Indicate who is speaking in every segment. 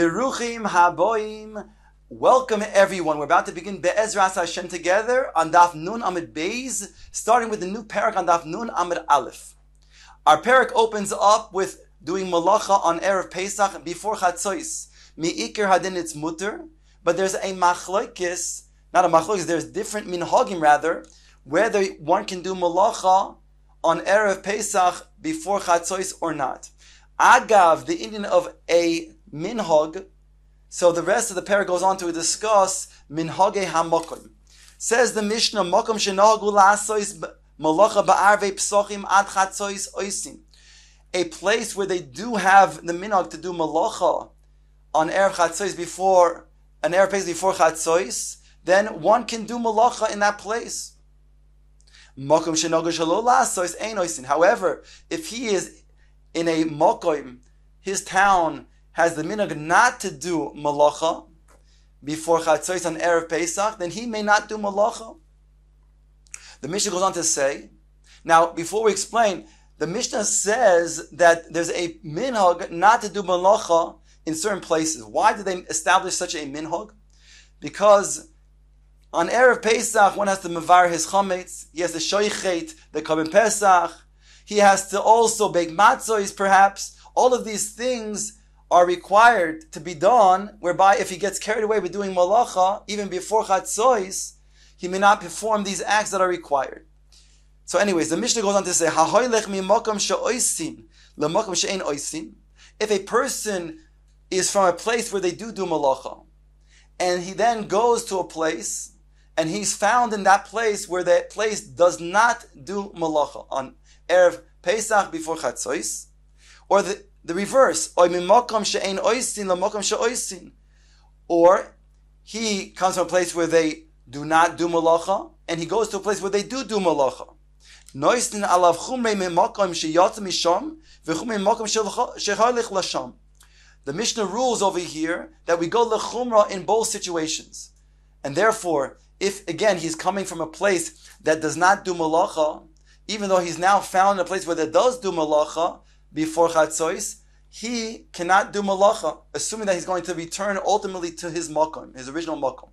Speaker 1: Beruchim haboim. Welcome everyone. We're about to begin Be'ezras Hashem together on Daf Nun Amud Beis, starting with the new parak on Daf Nun Amud Aleph. Our parak opens up with doing malacha on Erev Pesach before Chatzos. Mi'ikir hadin it's mutter, but there's a machlokes, not a machlokes, there's different minhagim rather, whether one can do malacha on Erev Pesach before Chatzos or not. Agav, the Indian of a minhag. So the rest of the parak goes on to discuss minhage hamakom. Says the Mishnah, makom shenahagu la'asos malacha ba'arvei Psachim ad chatzos oisin. A place where they do have the minhag to do malacha on erev chatzos before an erev Pesach before chatzos, then one can do malacha in that place. Makom shenahagu shelo la'asos ein oisin. However, if he is in a makom, his town has the minhag not to do malacha before chatzos on erev Pesach, then he may not do malacha. The Mishnah goes on to say, now before we explain, the Mishnah says that there's a minhag not to do malacha in certain places. Why did they establish such a minhag? Because on erev Pesach one has to mevar his chametz, he has to shoichet the korban Pesach, he has to also bake matzos perhaps. All of these things are required to be done, whereby if he gets carried away with doing malacha, even before chatzos, he may not perform these acts that are required. So anyways, the Mishnah goes on to say, if a person is from a place where they do malacha, and he then goes to a place, and he's found in that place where that place does not do malacha on Erev Pesach before chatzos, or the reverse, or he comes from a place where they do not do malacha, and he goes to a place where they do malacha. The Mishnah rules over here that we go lechumra in both situations. And therefore, if again he's coming from a place that does not do malacha, even though he's now found in a place where that does do malacha before chatzos, he cannot do malacha, assuming that he's going to return ultimately to his makom, his original makom.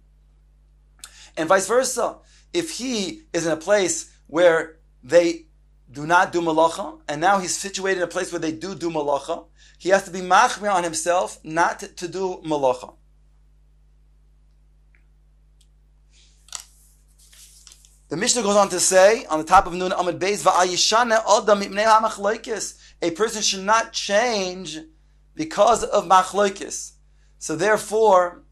Speaker 1: And vice versa, if he is in a place where they do not do malacha, and now he's situated in a place where they do malacha, he has to be machmir on himself not to do malacha. The Mishnah goes on to say, on the top of Nun Amud Beis, va'ayishane adam mipnei ha'machloikis. A person should not change because of machloikis. So therefore,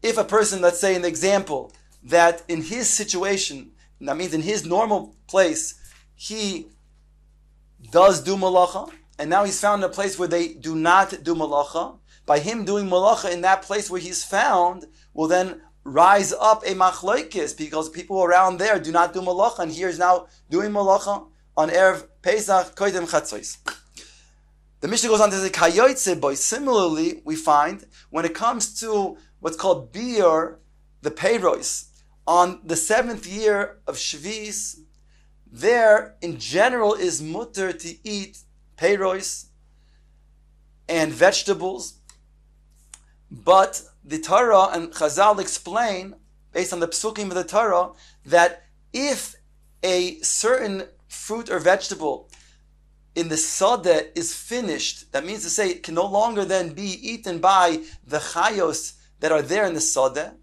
Speaker 1: if a person, let's say in the example, that in his situation, that means in his normal place, he does do malacha, and now he's found in a place where they do not do malacha, by him doing malacha in that place where he's found, will then rise up a machloikis, because people around there do not do malacha, and here is now doing malacha on Erev Pesach Koydem Chatzos. The Mishnah goes on to say, Kayotze boy. Similarly, we find when it comes to what's called biur, the peiros, on the 7th year of Shvis, there in general is mutter to eat peiros and vegetables, but the Torah and Chazal explain, based on the Psachim of the Torah, that if a certain fruit or vegetable in the sadeh is finished, that means to say it can no longer then be eaten by the chayos that are there in the sadeh,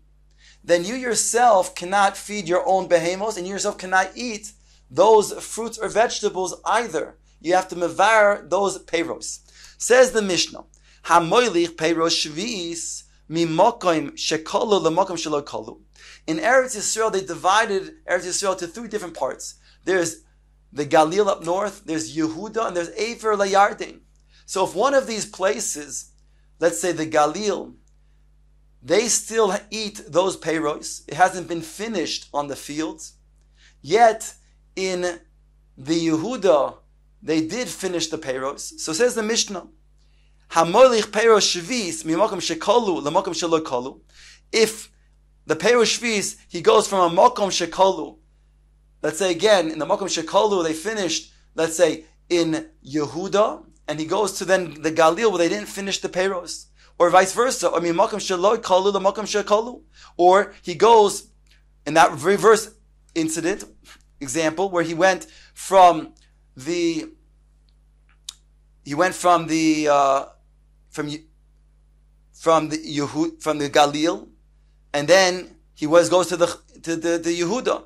Speaker 1: then you yourself cannot feed your own behemoths, and you yourself cannot eat those fruits or vegetables either. You have to mevar those peiros. Says the Mishnah, Hamoilich peiros shvis mimokim shekolu lemokim shelo kolu. In Eretz Yisrael, they divided Eretz Yisrael to 3 different parts. There's the Galil up north, there's Yehuda, and there's Efer LaYarden. So if one of these places, let's say the Galil, they still eat those peiros, it hasn't been finished on the fields, yet in the Yehuda, they did finish the peiros. So says the Mishnah, Hamolich peiros shvis mimokim shekolu lemokim shelo kolu. If the peiros shvis, he goes from a mokom shekolu, let's say again, in the Makom Shekolu, they finished, let's say, in Yehuda, and he goes to then the Galil where they didn't finish the peiros. or vice versa. I mean, makam sheloi kalu the makam shekalu, or he goes in that reverse incident example where he went from the Galil, and then he goes to the Yehuda.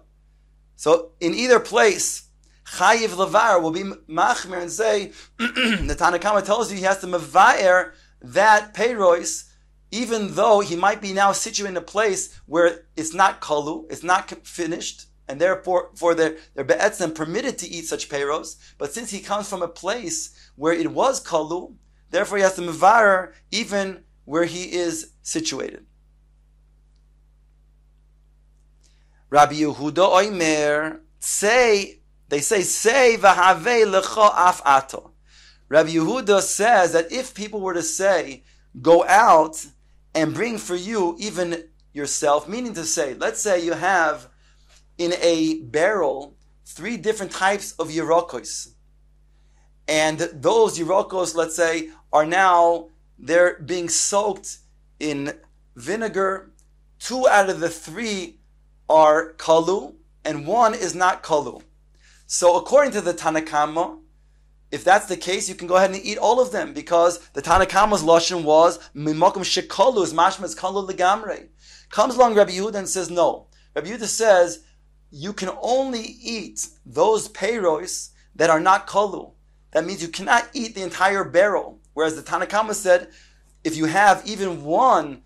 Speaker 1: So in either place, Chayiv Levar will be machmir and say the Tanna Kama tells you he has to mevaer that peiros, even though he might be now situated in a place where it's not kalu, it's not finished, and therefore they're be'etzem permitted to eat such peiros. But since he comes from a place where it was kalu, therefore he has to mevaer even where he is situated. Rabbi Yehuda Oimer say v'havei lecha af ato. Rabbi Yehuda says that if people were to say, go out and bring for you even yourself, meaning to say, let's say you have in a barrel 3 different types of yerokos, and those yerokos, let's say, they're being soaked in vinegar. 2 out of the 3 are kalu, and 1 is not kalu. So according to the Tanna Kama, if that's the case, you can go ahead and eat all of them, because the Tanna Kama's lashon was mimakum shekalu, is mashmas kalu legamre. Comes along Rabbi Yehuda and says no. Rabbi Yehuda says you can only eat those peiros that are not kalu. That means you cannot eat the entire barrel. Whereas the Tanna Kama said, if you have even 1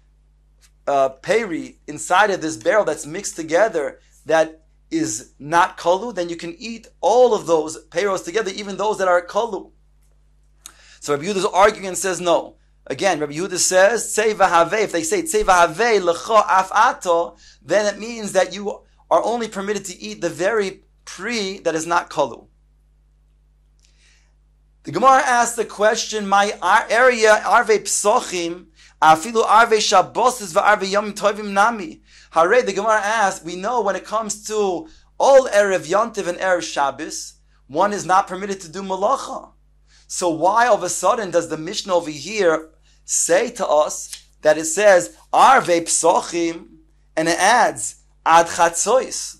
Speaker 1: peri inside of this barrel that's mixed together that is not kalu, then you can eat all of those peiros together, even those that are kalu. So Rabbi Yehuda is arguing and says no. Again, Rabbi Yehuda says, tzei v'havei, if they say tzei v'havei lecha af ato, then it means that you are only permitted to eat the very pri that is not kalu. The Gemara asks the question, my area arve psachim, afilu arve shabbos v'arve yomim tovim nami. Hare, the Gemara asks, we know when it comes to all Erev Yontiv and Erev Shabbos, one is not permitted to do malacha. So why all of a sudden does the Mishnah over here say to us that it says arve psachim and it adds ad chatzois?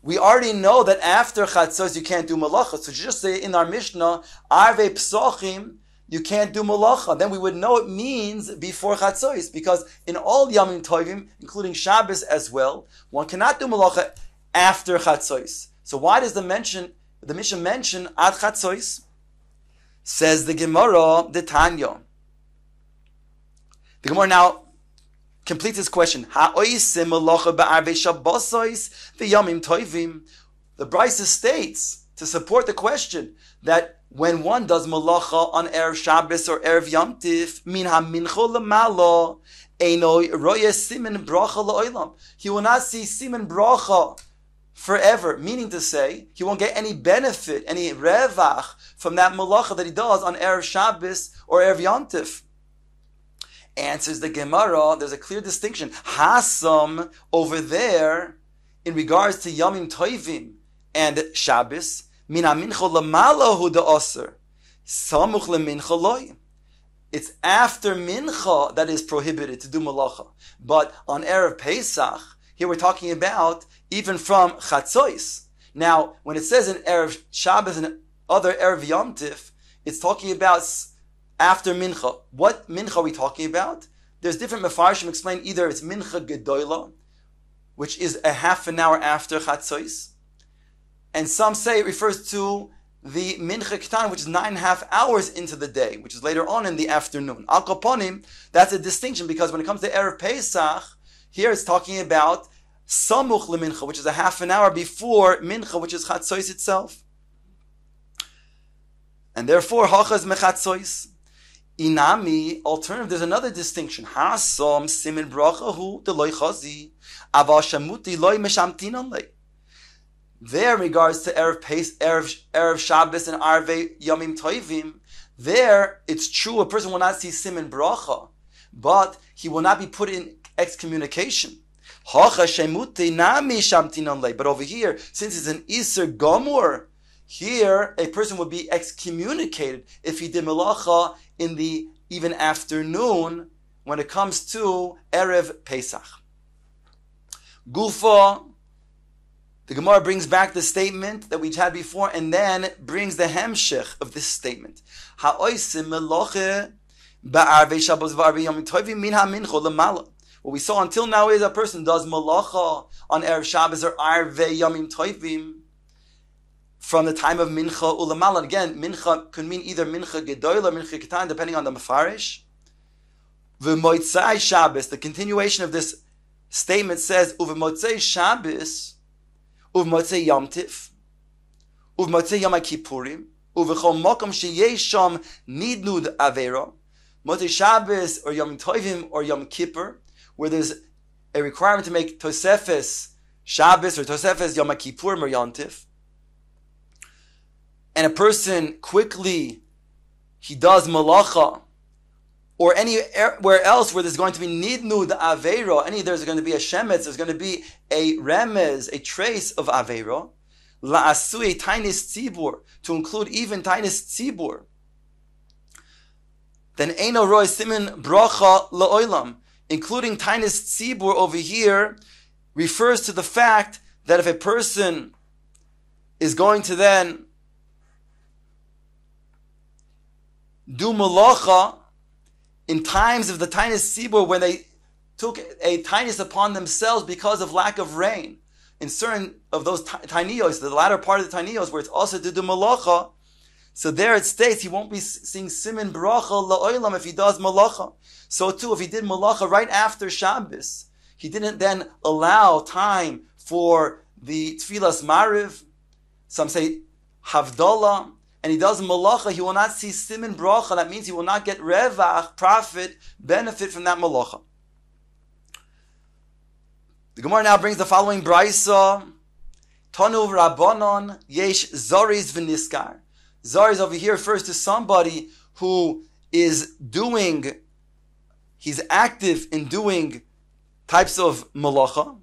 Speaker 1: We already know that after chatzois you can't do malacha. So just say in our Mishnah, arve psachim, you can't do malacha. Then we would know it means before chatzois, because in all Yamim Tovim, including Shabbos as well, one cannot do malacha after chatzois. So why does the Mishnah mention ad chatzois? Says the Gemara, the Tanya. The Gemara now completes this question. Ha'oisim malacha ba'arvei shabbosos v'yamim tovim. The Brisa states, to support the question, that when one does malacha on Erev Shabbos or Erev Yom Tif, min ha-mincho l'malo, eino roye simen bracha la'olam. He will not see simen bracha forever, meaning to say, he won't get any benefit, any revach from that malacha that he does on Erev Shabbos or Erev Yom Tif. Answers the Gemara, there's a clear distinction. Hasam over there, in regards to Yomim Tovim and Shabbos, min ha-mincha l'malo hu da'aser, samuch lemincha loy. It's after mincha that is prohibited to do malacha. But on Erev Pesach, here we're talking about even from chatzois. Now, when it says in Erev Shabbos and other Erev Yom Tif, it's talking about after mincha. What mincha are we talking about? There's different mefarshim explain either it's mincha gedola, which is a half an hour after chatzois, and some say it refers to the mincha ktan, which is 9.5 hours into the day, which is later on in the afternoon. Al kaponim, that's a distinction, because when it comes to Erev Pesach, here it's talking about samuch lemincha, which is a half an hour before mincha, which is chatzois itself. And therefore, hachas mechatzois. Inami, alternative, there's another distinction. Hasom simin brachahu deloy chazi, aval shamuti loy meshamtinon lei. There, in regards to Erev Shabbos and Arvei Yomim Tovim, there it's true a person will not see simin bracha, but he will not be put in excommunication. Hacha shemuti nami shamtinon lei. But over here, since it's an iser gomur, here a person would be excommunicated if he did melacha in the even afternoon when it comes to Erev Pesach. Gufa, the Gemara brings back the statement that we had before and then brings the hemshech of this statement. What we saw until now is a person does malacha on Erev Shabbos or Arvei Yamim Tovim from the time of Mincha Ulamala. Again, Mincha could mean either Mincha Gedoyla or Mincha Ketan, depending on the Mefarish. V'motzai Shabbos, the continuation of this statement says, Uv'motzai Shabbos, Uv'motzai Yom Tif, Uv'motzai Yom HaKippurim, Uv'chol Mokom Sheyesh Sham Nidnud Avera, Motzai Shabbos or Yom Tovim or Yom Kippur, where there's a requirement to make Tosefes Shabbos or Tosefes Yom HaKippurim or Yom Tif, and a person quickly, he does malacha, or anywhere else where there's going to be nidnu the aveira, there's going to be a shemetz, there's going to be a remez, a trace of aveira, la'asui tainis tzibur, to include even tainis tzibur, then eino roy simin bracha la'olam, including tainis tzibur over here, refers to the fact that if a person is going to then do malacha in times of the tiniest tzibur when they took a tinus upon themselves because of lack of rain. In certain of those tiniyos, the latter part of the tiniyos, where it's also to do malacha, so there it states he won't be seeing simin bracha la'olam if he does malacha. So too, if he did malacha right after Shabbos, he didn't then allow time for the tfilas mariv, some say havdalah, and he does malacha, he will not see simin bracha. That means he will not get revach, profit, benefit from that malacha. The Gemara now brings the following brayso: Tanu Rabbanon yesh zoris v'niskar. Zoris over here refers to somebody who is doing, he's active in doing types of malacha.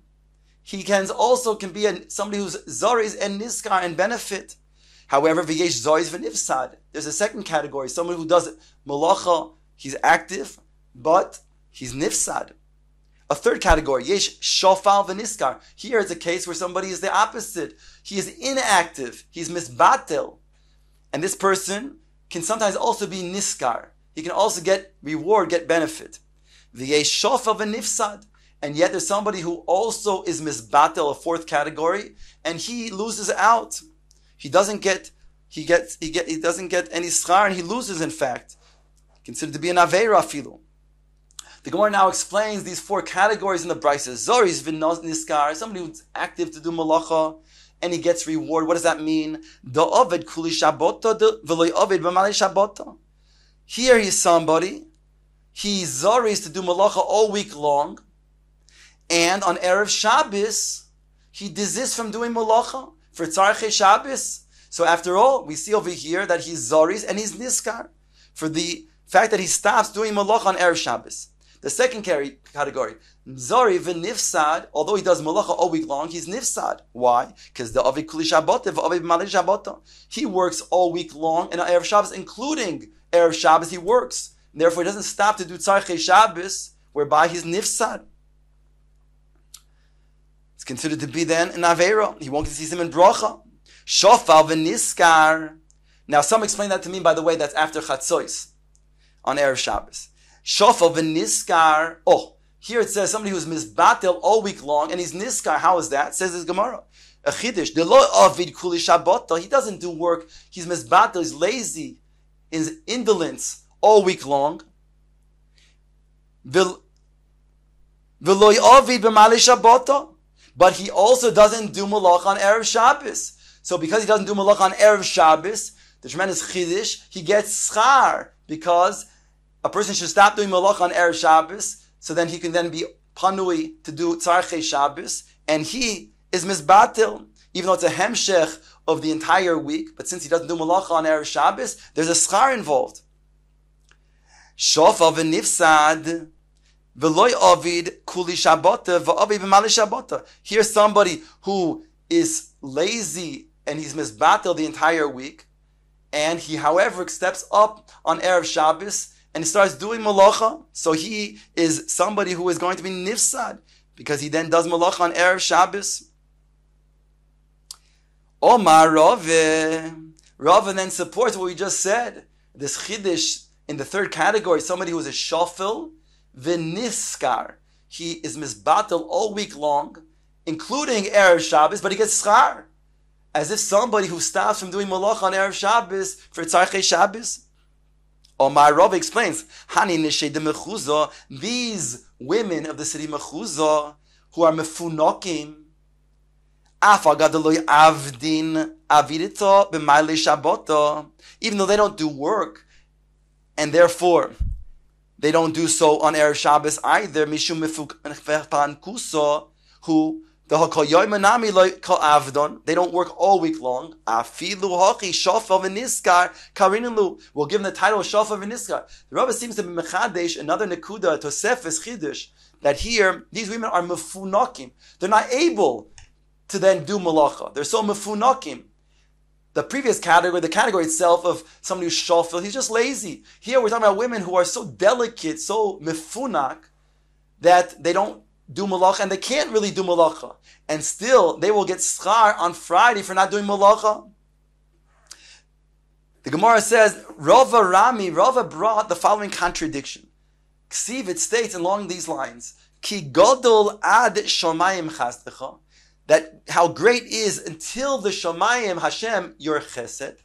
Speaker 1: He can be somebody who's zoris and niskar and benefit. However, v'yesh zoris v'nifsad. There's a second category, someone who does malacha, he's active, but he's nifsad. A third category, yesh shofal v'niskar. Here it's a case where somebody is the opposite. He is inactive, he's misbatel. And this person can sometimes also be niskar. He can also get reward, get benefit. V'yesh shofal v'nifsad. And yet there's somebody who also is misbatel, a fourth category, and he loses out. He doesn't get any schar, and he loses, in fact. Considered to be an aveira afilu. The Gemara now explains these four categories in the braysos. Zoris v'niskar, somebody who's active to do malacha, and he gets reward. What does that mean? Da oved kuli shabbota v'loy oved b'malei shabbota. Here he's somebody, he's zoris to do malacha all week long, and on Erev Shabbos, he desists from doing malacha for tzarchei Shabbos. So after all, we see over here that he's zoris and he's niskar for the fact that he stops doing malacha on Erev Shabbos. The second category, zori v'nifsad, although he does malacha all week long, he's nifsad. Why? Because the avi kuli shabbota v'avi b'malei shabbota. He works all week long, and on Erev Shabbos, including Erev Shabbos, he works. And therefore, he doesn't stop to do tzarchei Shabbos, whereby he's nifsad. It's considered to be then an aveira. He won't see him in bracha. Shofal v'niskar. Now, some explain that to mean, by the way, that's after Chatzos on Erev Shabbos. Shofal v'niskar. Oh, here it says somebody who's misbatel all week long and he's niskar. How is that? It says this Gemara. A chiddush. Delo avid kuli shabbata. He doesn't do work. He's misbatel. He's lazy. His indolence all week long. V'loy avid b'malei shabbata. But he also doesn't do malach on Erev Shabbos. So because he doesn't do malach on Erev Shabbos, the tremendous chiddush, he gets schar, because a person should stop doing malach on Erev Shabbos, so then he can then be panui to do tzarchei Shabbos, and he is misbatil, even though it's a hemshech of the entire week, but since he doesn't do malach on Erev Shabbos, there's a schar involved. Shofal v'nifsad. V'loy ovid kuli shabbota v'ovid b'malei shabbota. Here's somebody who is lazy and he's misbatel the entire week, and he, however, steps up on Erev Shabbos and he starts doing malacha, so he is somebody who is going to be nifsad, because he then does malacha on Erev Shabbos. Omar Rava. Rava then supports what we just said. This chiddush in the third category, somebody who is a shafil, v'niskar. He is misbatel all week long, including Erev Shabbos, but he gets schar. As if somebody who stops from doing malacha on Erev Shabbos for Tzarchei Shabbos. Omar Rava explains, Hani Nishei de Mechuza, these women of the city Mechuza, who are mefunokim, even though they don't do work, and therefore they don't do so on Erev Shabbos either, mishum mefukan kuso, who they don't work all week long. We'll give them the title of Shofar v'Niskar. The Rebbe seems to be mechadesh another nekuda tosefes chidush, that here these women are mefunakim. They're not able to then do malacha. They're so mefunakim. The previous category, the category itself of somebody who's shofel, he's just lazy. Here we're talking about women who are so delicate, so mefunak, that they don't do malacha, and they can't really do malacha. And still, they will get schar on Friday for not doing malacha. The Gemara says, Rava brought the following contradiction. Ksiv, it states along these lines, Ki godol ad shomayim chasdecha, that how great is until the shomayim Hashem your chesed.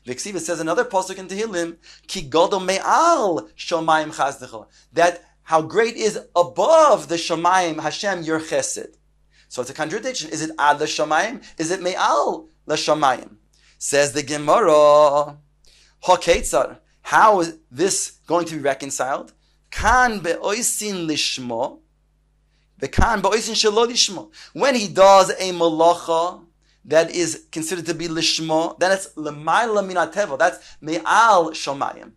Speaker 1: V'ksiv, it says another pasuk in Tehillim, Ki godol me'al shomayim chasdecha, that how great is above the shomayim Hashem your chesed. So it's a contradiction. Is it ad la shomayim? Is it me'al la shomayim? Says the Gemara, Haketzar, how is this going to be reconciled? Kan be'oisin lishmo, ve'kan be'oisin shelo lishmo. When he does a malacha that is considered to be lishmo, then it's l'mayla min hateva. That's me'al shomayim.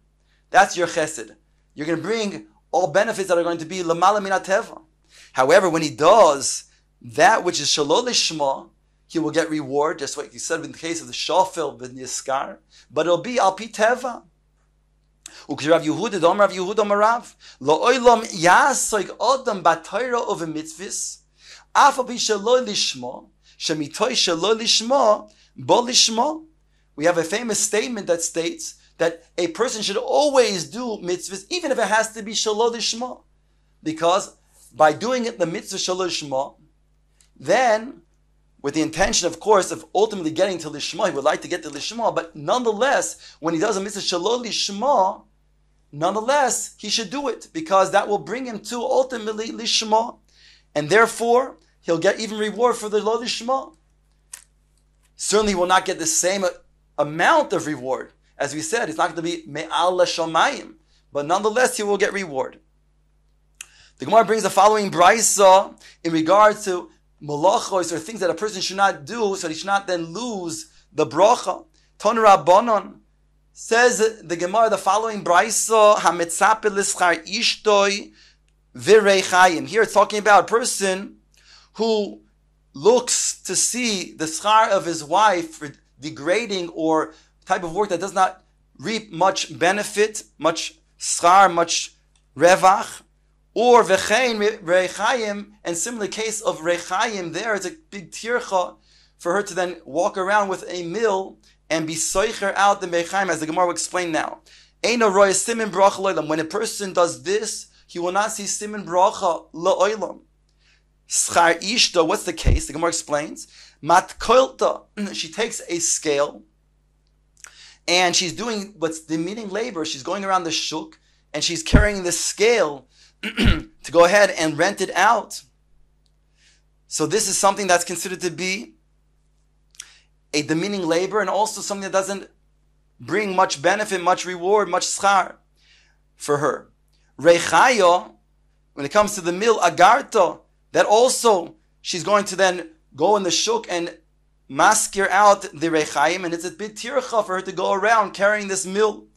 Speaker 1: That's your chesed. You're going to bring all benefits that are going to be l'mayla min hateva. However, when he does that which is shelo lishmo, he will get reward, just like you said in the case of the shofel v'niskar, but it'll be al pi teva. Rav Yehuda, Dom Rav Yehuda Marav, lo oilam yasoig odam b'Torah of mitzvahs, af al pi shelo lishmo, shemitoy shelo lishmo, bo lishmo. We have a famous statement that states that a person should always do mitzvahs, even if it has to be shelo lishmo, because by doing it the mitzvah shelo lishmo, then, with the intention, of course, of ultimately getting to Lishma, he would like to get to Lishma, but nonetheless, when he does a mitzvah Shalom Lishma, nonetheless, he should do it, because that will bring him to ultimately Lishma, and therefore, he'll get even reward for the Lo Lishma. Certainly, he will not get the same amount of reward. As we said, it's not going to be Me'al Shomayim, but nonetheless, he will get reward. The Gemara brings the following brisa in regard to malachos, or things that a person should not do, so he should not then lose the bracha. Ton Rabbanon, says the Gemara, the following brisa, hametzape l'schar ishtoi v'reichayim. Here it's talking about a person who looks to see the schar of his wife for degrading or type of work that does not reap much benefit, much schar, much revach. Or v'chein reichayim, and similar case of reichayim, there it's a big tircha for her to then walk around with a mill and be soicher out the reichayim, as the Gemara will explain now. Eino roya simin bracha lo'olam. When a person does this, he will not see simin bracha lo'olam. Schar ishta, what's the case? The Gemara explains. Matkolta, she takes a scale, and she's doing what's demeaning labor. She's going around the shuk, and she's carrying the scale to go ahead and rent it out. So this is something that's considered to be a demeaning labor, and also something that doesn't bring much benefit, much reward, much schar for her. Reichayo, when it comes to the mill, agarto, that also she's going to then go in the shuk and maskir out the reichayim, and it's a big tircha for her to go around carrying this mill.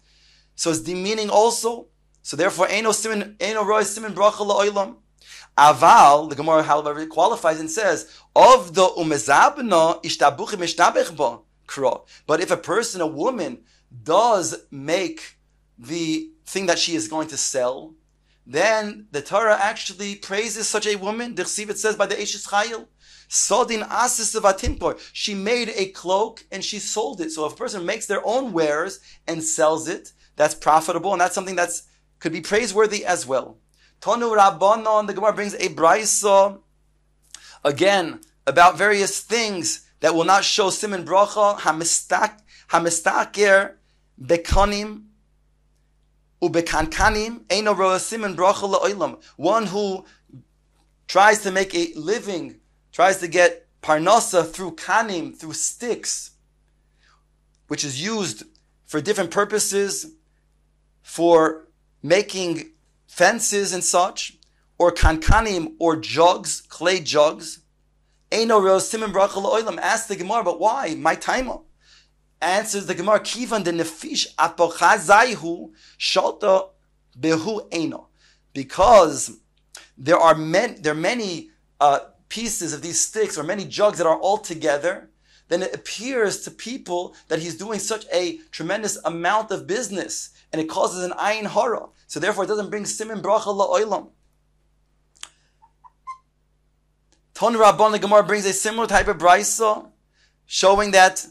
Speaker 1: So it's demeaning also. So therefore, Eino roy simin bracha la'olam. Aval, the Gemara, however, qualifies and says, of the umezabna ishtabuchim ishtabech ba kro. But if a person, a woman, does make the thing that she is going to sell, then the Torah actually praises such a woman. The Chsiv, it says by the Eshes Chayil, Sodin Asis Vatimkor. She made a cloak and she sold it. So if a person makes their own wares and sells it, that's profitable, and that's something that's could be praiseworthy as well. Tonu Rabbanon, the Gemara brings a brayso again about various things that will not show siman bracha. Hamistaker bekanim ubekankanim eino roa siman bracha la'olam. One who tries to make a living, tries to get parnasa through kanim, through sticks, which is used for different purposes, for making fences and such, or kankanim, or jugs, clay jugs. Eino roa siman bracha la'olam. Ask the Gemara, but why? My timer. Answers the Gemara, Kivan de nefish apochazaihu shalta behu eino. Because there are many pieces of these sticks or many jugs that are all together, then it appears to people that he's doing such a tremendous amount of business, and it causes an ayin hara. So therefore it doesn't bring siman bracha la'olam. Ton Rabban, the Gemara brings a similar type of brayso, showing that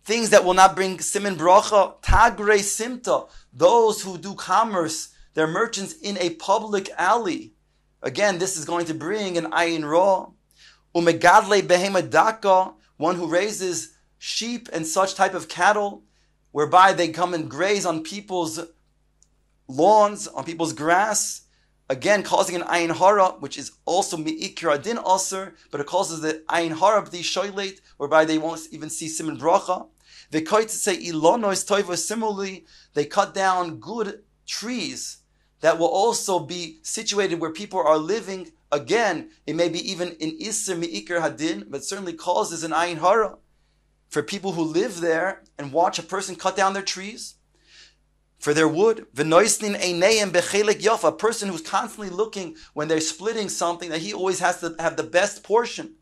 Speaker 1: things that will not bring siman bracha, tagre simta, those who do commerce, they're merchants in a public alley. Again, this is going to bring an ayin ra. Umegadle behema daka, one who raises sheep and such type of cattle, whereby they come and graze on people's lawns, on people's grass. Again, causing an ayin hara, which is also mi'ikir adin aser, but it causes the ayin hara b'di shoyleit, whereby they won't even see siman bracha. They quite to say ilonos toiva. Similarly, they cut down good trees that will also be situated where people are living. Again, it may be even in iser mi'ikir hadin, but certainly causes an ayin hara for people who live there and watch a person cut down their trees for their wood. A person who's constantly looking when they're splitting something that he always has to have the best portion.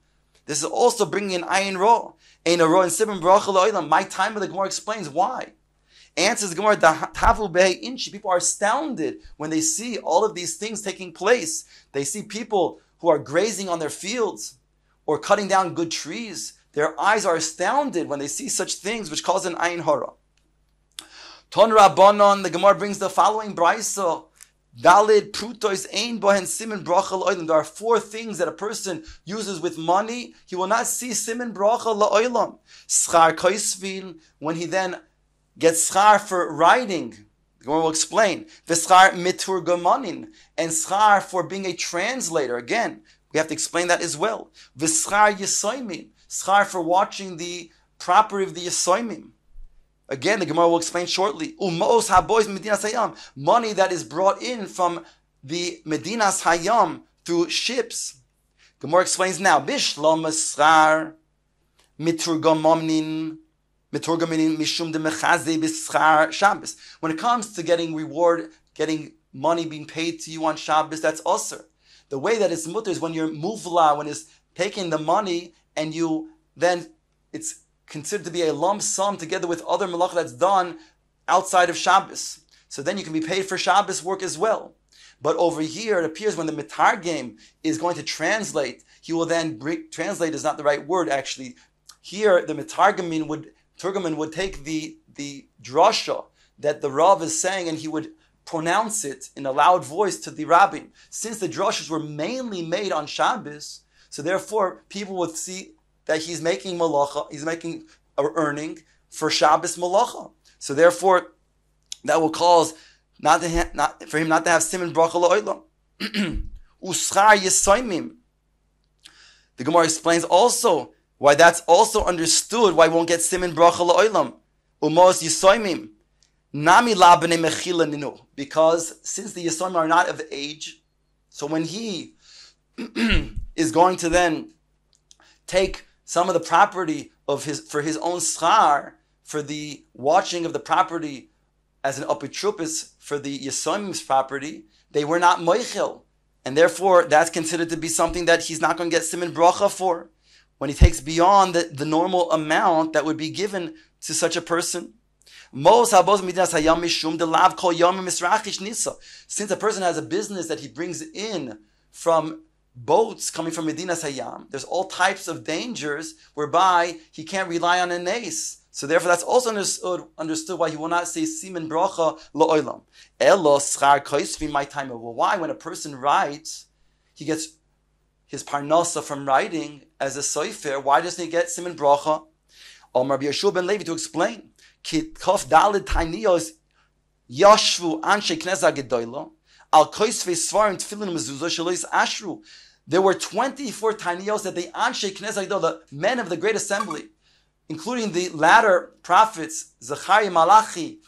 Speaker 1: This is also bringing an ayin ra. Ein ra and siman bracha la'olam. My time of the Gemara explains why. Answers the Gemara, people are astounded when they see all of these things taking place. They see people who are grazing on their fields or cutting down good trees. Their eyes are astounded when they see such things which cause an ayin hara. Ton Rabbanon, the Gemara brings the following brayso. Dalid prutois ein bohen siman bracha la'olam. There are 4 things that a person uses with money. He will not see siman bracha la'olam. Schar koisvin, when he then gets schar for writing. The Gemara will explain. V'schar miturgamanin, and schar for being a translator. Again, we have to explain that as well. V'schar yisoimim, schar for watching the property of the yisoimim. Again, the Gemara will explain shortly. Umos habois medinas hayam, money that is brought in from the medinas hayam through ships. Gemara explains now. Bishlam eschar miturgamanin mishum de mechaze b'schar Shabbos. When it comes to getting reward, getting money being paid to you on Shabbos, that's usher. The way that it's mutter is when you're muvla, when it's taking the money and you then it's considered to be a lump sum together with other malach that's done outside of Shabbos. So then you can be paid for Shabbos work as well. But over here, it appears when the mitargim is going to translate, he will then translate is not the right word actually. Here, the mitargamin would take the drasha that the Rav is saying, and he would pronounce it in a loud voice to the rabbin. Since the drashas were mainly made on Shabbos, so therefore people would see that he's making malacha, he's making an earning for Shabbos malacha. So therefore, that will cause for him not to have siman bracha la'olam. Uschar yisoimim. The Gemara explains also why that's also understood, why he won't get siman bracha la'olam. Umos yisoimim. Nami la b'nei mechila ninu. Because since the yisoimim are not of age, so when he is going to then take some of the property of for his own schar, for the watching of the property as an apitrupis for the Yisomim's property, they were not moichel. And therefore, that's considered to be something that he's not going to get siman bracha for. When he takes beyond the normal amount that would be given to such a person. Since a person has a business that he brings in from boats coming from Medinas Hayam, there's all types of dangers whereby he can't rely on a nace. So therefore, that's also understood why he will not say siman bracha la'olam. Elo schar koisvi my time. Well, why? When a person writes, he gets his parnasa from writing as a soifer. Why doesn't he get siman bracha? Omar Yeshua ben Levi to explain. Ki kof dalid tainiyos yashvu anshe kneza gedoylo al koisvi svarim tefillin mezuzah shalois ashru. There were 24 tainiyos that the anshe kneza gedoylo, the men of the great assembly, including the latter prophets, Zechariah, Malachi,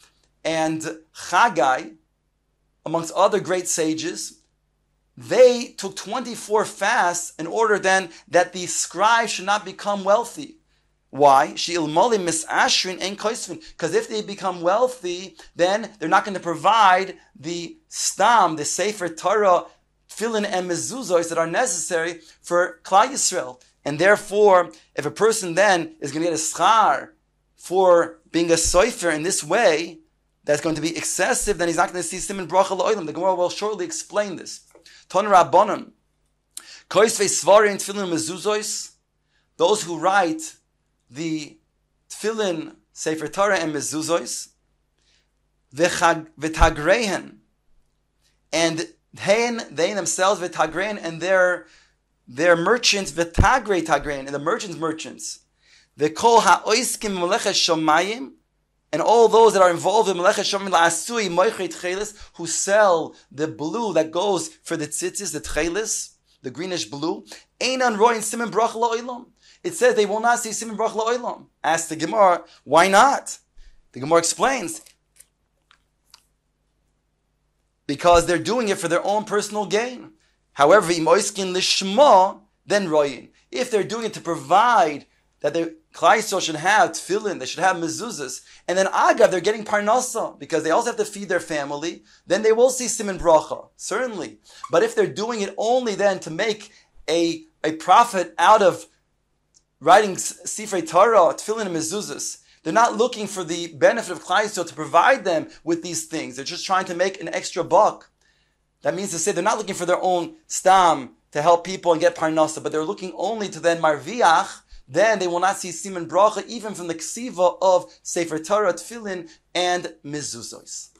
Speaker 1: and Chagai, amongst other great sages, they took 24 fasts in order then that the scribes should not become wealthy. Why? Because if they become wealthy, then they're not going to provide the stam, the sefer Torah, tefillin, and mezuzos that are necessary for Klal Yisrael. And therefore, if a person then is going to get a schar for being a soifer in this way, that's going to be excessive, then he's not going to see siman bracha la'olam. The Gemara will shortly explain this. Ton Rabbanon, koisvei svarim tefillin mezuzos, those who write the tefillin, sefer Torah, and mezuzos, v'tagrehen, and they themselves v'tagrehen, and their merchants, v'tagrei tagrein, and the merchants, v'kol ha'oiskim meleches shomayim, and all those that are involved in meleches shomayim la'asui moichet tchelis, who sell the blue that goes for the tzitzis, the tchelis, the greenish blue, einan roin siman bracha la'olam. It says they will not see siman bracha la'olam. Ask the Gemara, why not? The Gemara explains, because they're doing it for their own personal gain. However, im oiskin lishma, then royin. If they're doing it to provide that the Klal Yisrael should have tefillin, they should have mezuzahs, and then agav, they're getting parnasa, because they also have to feed their family, then they will see siman bracha, certainly. But if they're doing it only then to make a profit out of writing sifrei Torah, tefillin, and mezuzahs, they're not looking for the benefit of Klal Yisrael to provide them with these things. They're just trying to make an extra buck. That means to say they're not looking for their own stam to help people and get parnasa, but they're looking only to then marviach. Then they will not see siman bracha even from the ksiva of sefer Torah, tefillin, and mezuzos.